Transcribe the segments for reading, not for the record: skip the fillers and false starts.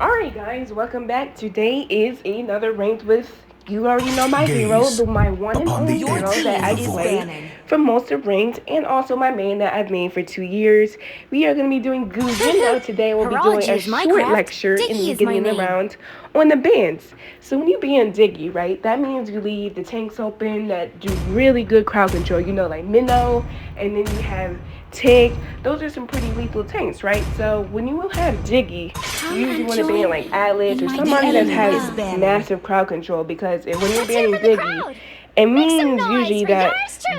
Alright guys, welcome back. Today is another ranked with, you already know my hero, my one and only hero that I play for most of ranked, and also my main that I've made for 2 years. We are going to be doing Gusion. Now today we'll be doing a short lecture in the beginning of the round on the bans. So when you ban Diggy, right, that means you leave the tanks open that do really good crowd control, you know, like Minnow, and then you have Tig. Those are some pretty lethal tanks, right? So when you will have Diggy, you usually want to ban like Atlas or somebody that has massive crowd control, because when you're banning Diggy, it means usually that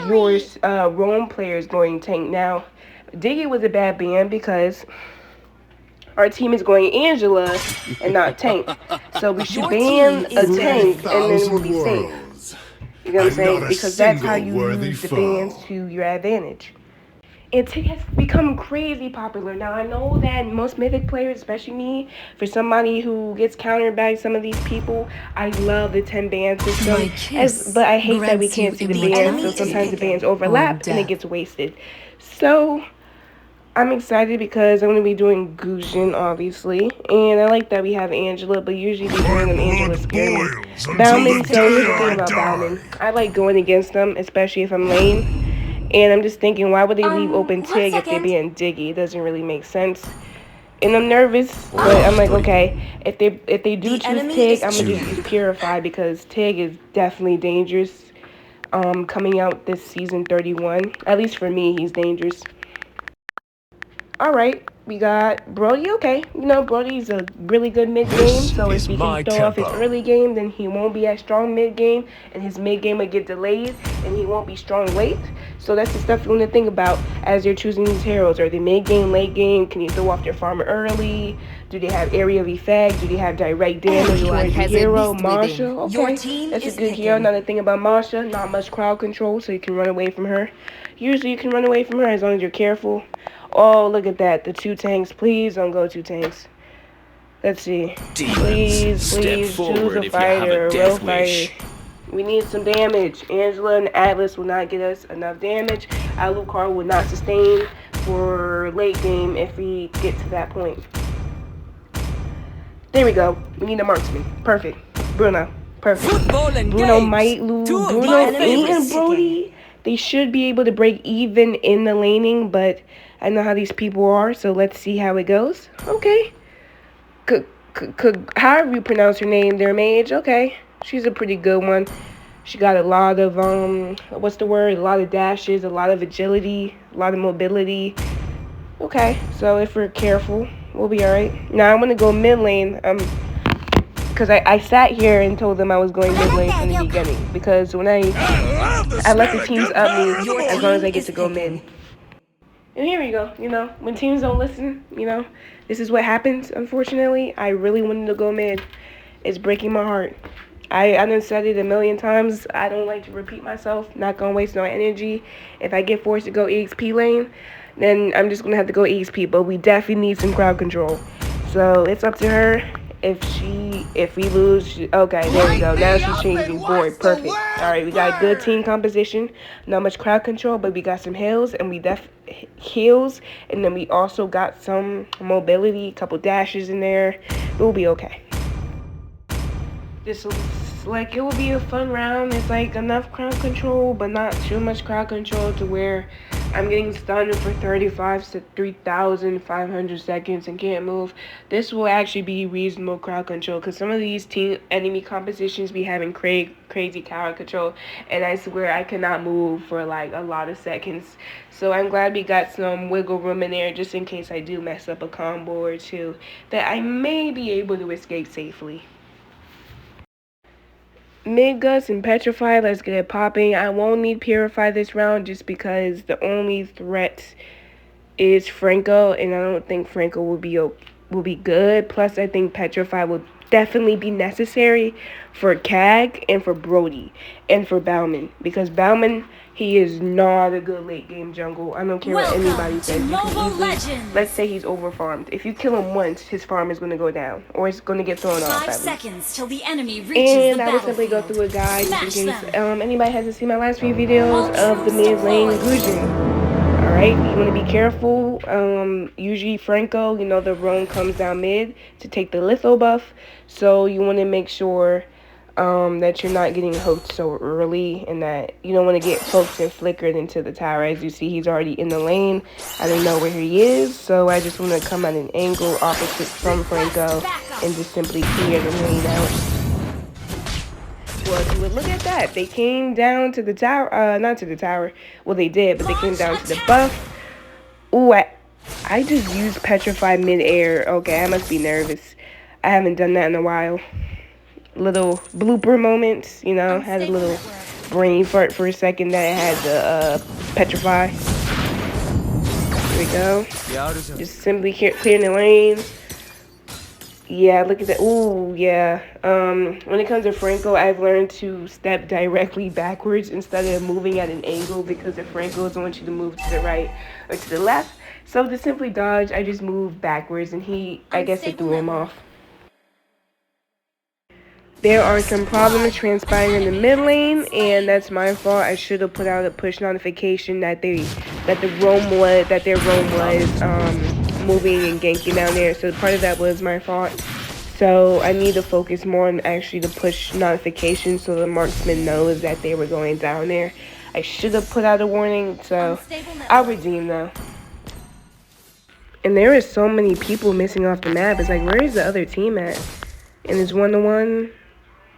your roam player is going tank. Now, Diggy was a bad ban because our team is going Angela and not tank. So we should ban a tank and then we'll be safe. You know what I'm saying? Because that's how you use the bans to your advantage. It has become crazy popular. Now, I know that most Mythic players, especially me, for somebody who gets countered by some of these people, I love the 10 ban system. But I hate that we can't see the bans, so sometimes the bans overlap and it gets wasted. So, I'm excited because I'm going to be doing Gusion, obviously. And I like that we have Angela, but usually the going of Angela scares me. Bauman, so here's the thing about Bauman. I like going against them, especially if I'm lane. And I'm just thinking, why would they leave open Tig if they're being Diggy? It doesn't really make sense. And I'm nervous, but I'm like, okay, if they do choose Tig, I'm gonna just use Purify, because Tig is definitely dangerous. Coming out this season 31, at least for me, he's dangerous. Alright, we got Brody. Okay, you know, Brody's a really good mid-game, so if he can throw off his early game, then he won't be as strong mid-game, and his mid-game will get delayed, and he won't be strong late. So that's the stuff you want to think about as you're choosing these heroes. Are they mid-game, late-game? Can you throw off their farmer early? Do they have area of effect? Do they have direct damage towards your hero? Masha? Okay, that's a good hero. Another thing about Masha, not much crowd control, so you can run away from her. Usually you can run away from her as long as you're careful. Oh, look at that. The 2 tanks. Please don't go 2 tanks. Let's see. Please choose a fighter, a real fighter. We need some damage. Angela and Atlas will not get us enough damage. Alucard will not sustain for late game if we get to that point. There we go. We need a marksman. Perfect. Bruno. Perfect. Bruno might lose. Bruno and Brody, they should be able to break even in the laning, but I know how these people are, so let's see how it goes. Okay. However you pronounce her name, their mage. Okay. She's a pretty good one. She got a lot of, what's the word? A lot of dashes, a lot of agility, a lot of mobility. Okay. So if we're careful, we'll be alright. Now I'm going to go mid lane. Because I sat here and told them I was going mid lane from the beginning. Because when I let the teams up me as long as I get to go mid. And here we go, you know, when teams don't listen, you know, this is what happens, unfortunately. I really wanted to go mid. It's breaking my heart. I done said it a million times. I don't like to repeat myself. Not going to waste no energy. If I get forced to go EXP lane, then I'm just going to have to go EXP. But we definitely need some crowd control. So it's up to her. If we lose, okay, there we go. Now she's changing board. Perfect. All right, we got good team composition. Not much crowd control, but we got some heals, and heals, and then we also got some mobility, a couple dashes in there. We'll be okay. This looks like it will be a fun round. It's like enough crowd control, but not too much crowd control to where I'm getting stunned for 35 to 3,500 seconds and can't move. This will actually be reasonable crowd control, because some of these team enemy compositions be having crazy crowd control, and I swear I cannot move for like a lot of seconds. So I'm glad we got some wiggle room in there just in case I do mess up a combo or two that I may be able to escape safely. Mid-Gus and Petrify, let's get it popping. I won't need Purify this round just because the only threat is Franco, and I don't think Franco will be good. Plus, I think Petrify will definitely be necessary for CAG and for Brody and for Bauman, because Bauman, he is not a good late game jungle. I don't care what anybody says. You can easily, let's say he's over farmed. If you kill him once, his farm is going to go down, or it's going to get thrown off. 5 seconds till the enemy reaches and I will simply go through a guide just in case anybody hasn't seen my last few videos of the mid lane Gusion. Alright, you want to be careful. Usually Franco, you know, the roam comes down mid to take the litho buff. So you want to make sure that you're not getting hooked so early, and that you don't want to get hooked and flickered into the tower. As you see, he's already in the lane. I don't know where he is, so I just want to come at an angle opposite from Franco and just simply clear the lane out. Well, look at that. They came down to the tower, not to the tower. Well, they did, but they came down to the buff. Ooh, I just used Petrify mid-air. Okay, I must be nervous. I haven't done that in a while. Little blooper moments, you know, had a little brain fart for a second that I had to petrify. Here we go. Just simply clearing the lane. Yeah, look at that. Ooh, yeah. When it comes to Franco, I've learned to step directly backwards instead of moving at an angle, because the Francos want you to move to the right or to the left. So to simply dodge, I just moved backwards, and I guess it threw him off. There are some problems transpiring in the mid lane, and that's my fault. I should have put out a push notification that their roam was moving and ganking down there. So part of that was my fault. So I need to focus more on actually the push notification so the marksman knows that they were going down there. I should have put out a warning, so I'll redeem though. And there is so many people missing off the map. It's like, where is the other team at? And it's 1-1.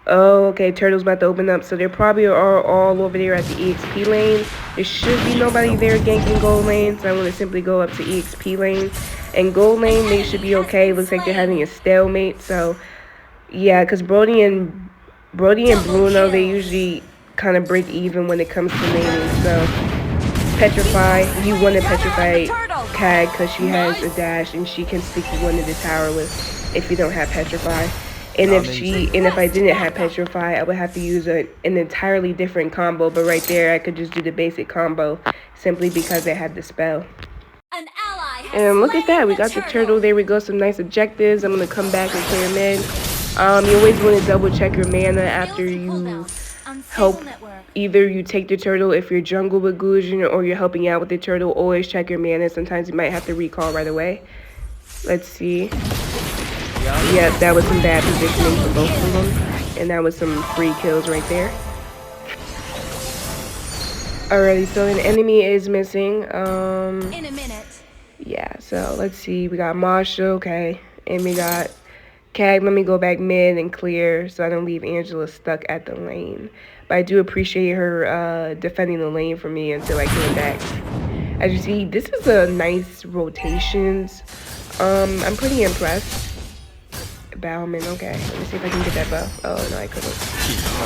Oh, okay, Turtle's about to open up, so they probably are all over there at the EXP lane. There should be nobody there ganking gold lane, so I'm going to simply go up to EXP lane. And gold lane, they should be okay. Looks like they're having a stalemate, so yeah, because Brody and Bruno, they usually kind of break even when it comes to laning, so Petrify, you want to Petrify Cag because she has a dash and she can stick you under the tower with if you don't have Petrify. And if I didn't have Petrify, I would have to use an entirely different combo. But right there, I could just do the basic combo simply because I had the spell. And look at that, we got the turtle. There we go, some nice objectives. I'm going to come back and clear mid. You always want to double check your mana after you help. Either you take the turtle if you're jungle with Gusion, or you're helping out with the turtle. Always check your mana. Sometimes you might have to recall right away. Let's see. Yeah, that was some bad positioning for both of them. And that was some free kills right there. Alrighty, so an enemy is missing. In a minute. Yeah, so let's see. We got Masha, okay. And we got Cag. Let me go back mid and clear so I don't leave Angela stuck at the lane. But I do appreciate her defending the lane for me until I came back. As you see, this is a nice rotations. I'm pretty impressed. Bauman, okay. Let me see if I can get that buff. Oh, no, I couldn't.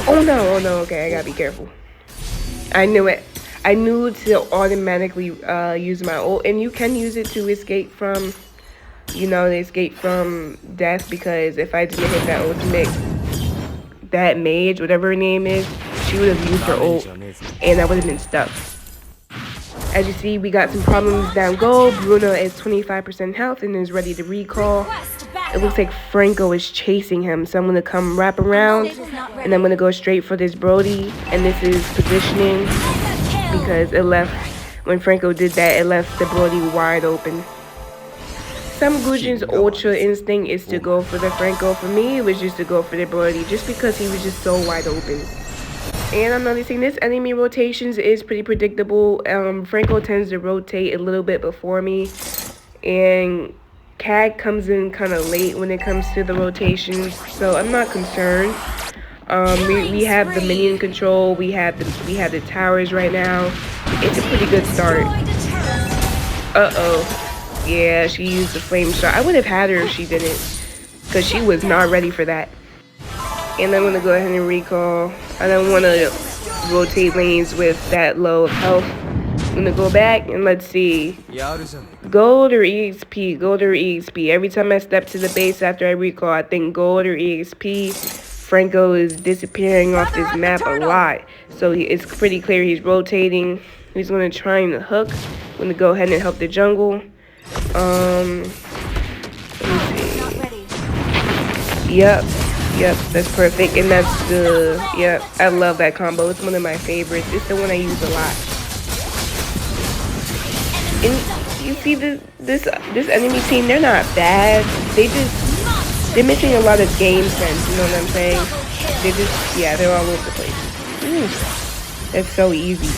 Oh, no, okay, I gotta be careful. I knew it. I knew to automatically use my ult, and you can use it to escape from, escape from death, because if I didn't hit that ultimate, that mage, whatever her name is, she would have used her ult, and I would have been stuck. As you see, we got some problems down gold. Bruno is 25% health and is ready to recall. It looks like Franco is chasing him, so I'm going to come wrap around, and I'm going to go straight for this Brody, and this is positioning, because it left, when Franco did that, it left the Brody wide open. Some Gusion's ultra instinct is to go for the Franco. For me, it was just to go for the Brody, just because he was just so wide open. And I'm noticing this enemy rotations is pretty predictable. Franco tends to rotate a little bit before me, and Cag comes in kind of late when it comes to the rotations, so I'm not concerned. We have the minion control, we have the towers right now. It's a pretty good start. Uh-oh. Yeah, she used the flame shot. I would have had her if she didn't, because she was not ready for that. And I'm going to go ahead and recall. I don't want to rotate lanes with that low of health. I'm going to go back and let's see. Gold or EXP? Gold or EXP? Every time I step to the base after I recall, I think gold or EXP. Franco is disappearing off this map a lot. So it's pretty clear he's rotating. He's going to try and hook. I'm going to go ahead and help the jungle. Let me see. Yep, that's perfect. And that's yep, I love that combo. It's one of my favorites. It's the one I use a lot. And you see this enemy team, they're not bad. They're missing a lot of game sense, you know what I'm saying? Yeah, they're all over the place. Ooh, that's so easy.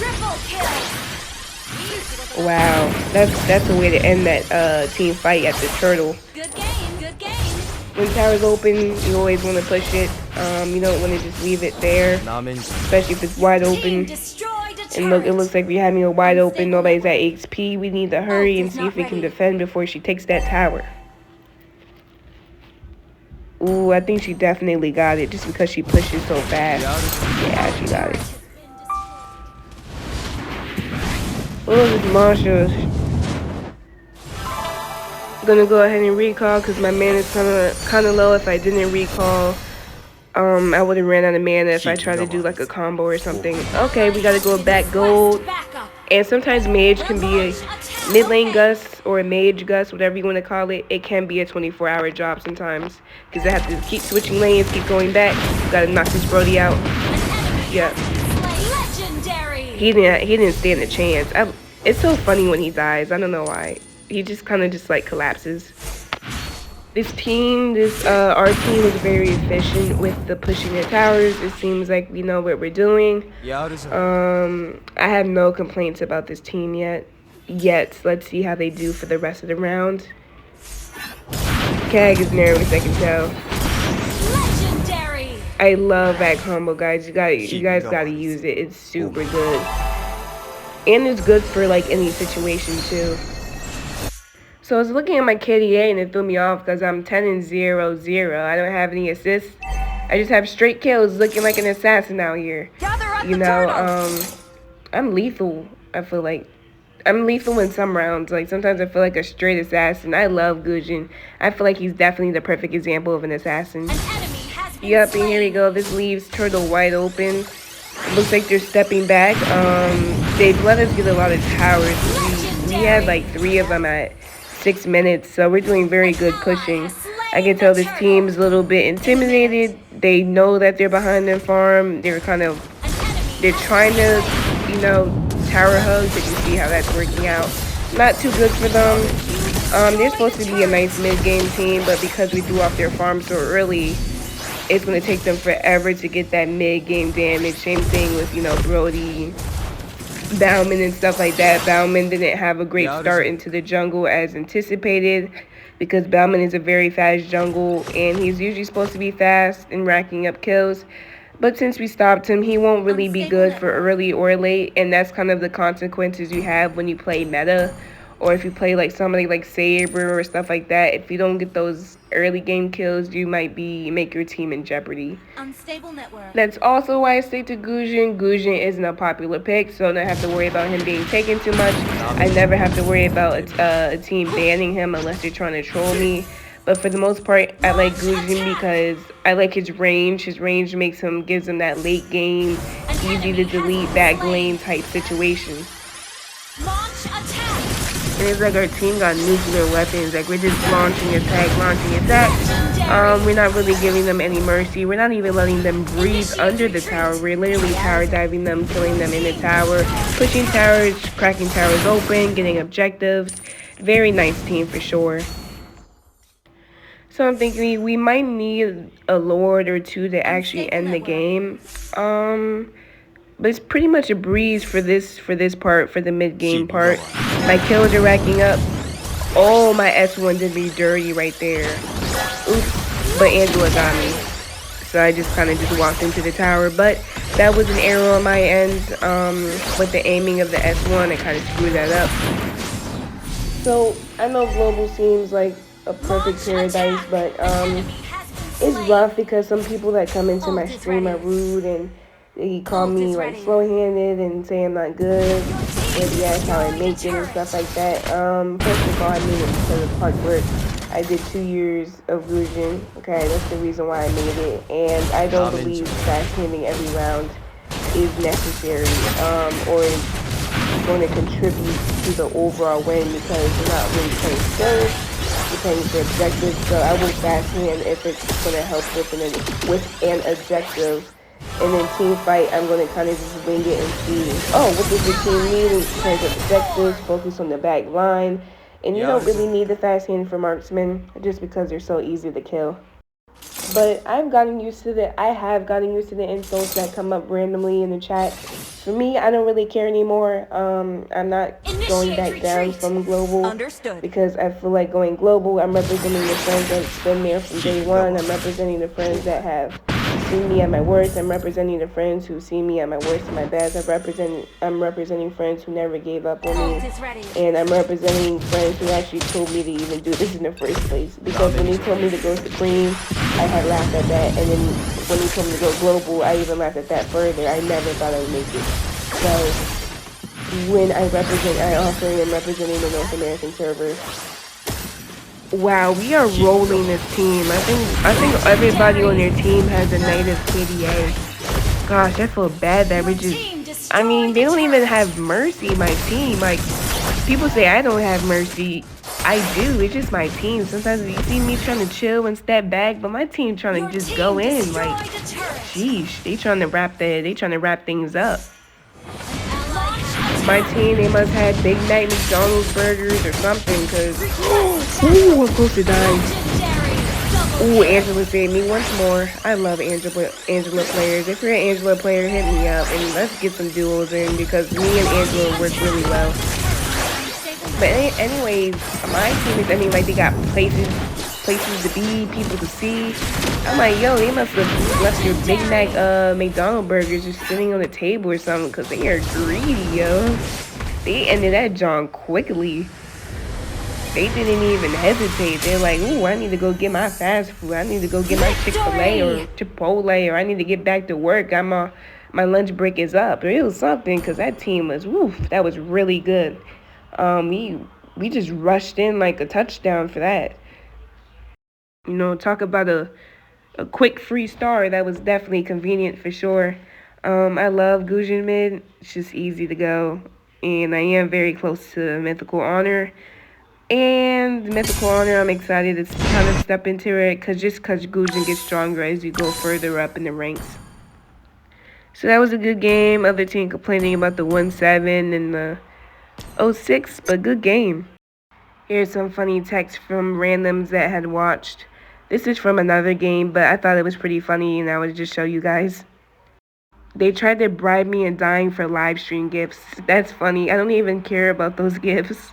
Wow, that's a way to end that team fight at the turtle. Good game, good game. When tower's open, you always want to push it. You don't want to just leave it there, especially if it's wide open. And look, it looks like we're having a wide open. Nobody's at XP. We need to hurry and see if we can defend before she takes that tower. Ooh, I think she definitely got it just because she pushes so fast. Yeah, she got it. Oh, this monster. I'm gonna go ahead and recall because my mana is kind of low. If I didn't recall, I would have ran out of mana if I tried to do like a combo or something. Okay, we gotta go back gold. And sometimes mage can be a mid lane Gus or a mage Gus, whatever you want to call it. It can be a 24-hour job sometimes because I have to keep switching lanes, keep going back. Gotta knock this Brody out. Yeah. He didn't stand a chance. It's so funny when he dies. I don't know why. He just kind of just like collapses. Our team is very efficient with the pushing the towers. It seems like we know what we're doing. I have no complaints about this team yet. Let's see how they do for the rest of the round. Kag is nervous, I can tell. Legendary. I love that combo, guys. You guys gotta use it. It's super good. And it's good for like any situation too. So I was looking at my KDA and it threw me off because I'm 10-0-0. I don't have any assists. I just have straight kills, looking like an assassin out here. You know, I'm lethal. I feel like I'm lethal in some rounds. Like sometimes I feel like a straight assassin. I love Gusion. I feel like he's definitely the perfect example of an assassin. Yep, and here we go. This leaves turtle wide open. Looks like they're stepping back. They've let us get a lot of towers. We had like 3 of them at 6 minutes, so we're doing very good pushing. I can tell this team's a little bit intimidated. They know that they're behind their farm. They're trying to, you know, tower hug. But you see how that's working out. Not too good for them. They're supposed to be a nice mid-game team, but because we threw off their farm so early, it's going to take them forever to get that mid-game damage. Same thing with, you know, Brody, Bauman and stuff like that. Bauman didn't have a great start into the jungle as anticipated because Bauman is a very fast jungle and he's usually supposed to be fast and racking up kills. But since we stopped him, he won't really be good for early or late, and that's kind of the consequences you have when you play meta. Or if you play like somebody like Saber or stuff like that, if you don't get those early game kills, you might make your team in jeopardy. Unstable network. That's also why I stick to Gusion. Gusion isn't a popular pick, so I don't have to worry about him being taken too much. I never have to worry about a team banning him unless they're trying to troll me. But for the most part, I like Gusion because I like his range. His range gives him that late game, easy to delete back lane type situation. Launch attack. And it's like our team got nuclear weapons. Like we're just launching attack. We're not really giving them any mercy. We're not even letting them breathe under the tower. We're literally tower diving them, killing them in the tower, pushing towers, cracking towers open, getting objectives. Very nice team for sure. So I'm thinking we might need a lord or 2 to actually end the game. But it's pretty much a breeze for this part, for the mid-game part. My kills are racking up. Oh, my S1 did me dirty right there. Oops, but Angela got me. So I just kind of just walked into the tower. But that was an error on my end. With the aiming of the S1, I kind of screwed that up. So I know global seems like a perfect paradise, but it's rough because some people that come into my stream are rude and he called me like slow-handed and say I'm not good, and he asked how I make it and stuff like that. First of all, I made it because of hard work. I did 2 years of Gusion. Okay, that's the reason why I made it, and I don't believe fast-handing every round is necessary or is going to contribute to the overall win because you're not really playing skills. You're playing for objectives, so I will fast hand if it's going to help with an objective And then team fight, I'm going to kind of just wing it and see, oh, what does the team need in terms of objectives, focus on the back line. And you don't really need the fast hand for marksmen just because they're so easy to kill. But I have gotten used to the insults that come up randomly in the chat. For me, I don't really care anymore. I'm not going back down from global because I feel like going global, I'm representing the friends that's been there from day one. I'm representing the friends that have seen me at my worst. I'm representing the friends who see me at my worst and my best. I'm representing friends who never gave up on me. And I'm representing friends who actually told me to even do this in the first place. Because when he told me to go Supreme, I had laughed at that. And then when he told me to go global, I even laughed at that further. I never thought I would make it. So when I also am representing the North American server. Wow, we are rolling this team. I think everybody on their team has a native KDA. Gosh, I feel bad that we're just. I mean, they don't even have mercy. My team, like people say, I don't have mercy. I do. It's just my team. Sometimes you see me trying to chill and step back, but my team trying to just go in. Like, sheesh, they trying to wrap things up. My team, they must have Big Mac McDonald's burgers or something, because, ooh, I'm close to dying. Ooh, Angela saved me once more. I love Angela players. If you're an Angela player, hit me up, and let's get some duels in, because me and Angela work really well. But anyways, my team is, like, they got places to be, people to see. I'm like, yo, they must have left your Big Mac McDonald's burgers just sitting on the table or something, because they are greedy, yo. They ended that John quickly. They didn't even hesitate. They're like, ooh, I need to go get my fast food. I need to go get my Chick-fil-A or Chipotle, or I need to get back to work. My lunch break is up. Or it was something, because that team was, woof, that was really good. We just rushed in like a touchdown for that. You know, talk about a quick free star. That was definitely convenient for sure. I love Gusion mid. It's just easy to go. And I am very close to Mythical Honor. And Mythical Honor, I'm excited to kind of step into it. Because Gusion gets stronger as you go further up in the ranks. So that was a good game. Other team complaining about the 1-7 and the 0-6. But good game. Here's some funny text from randoms that had watched. This is from another game, but I thought it was pretty funny, and I would just show you guys. They tried to bribe me in dying for live stream gifts. That's funny. I don't even care about those gifts.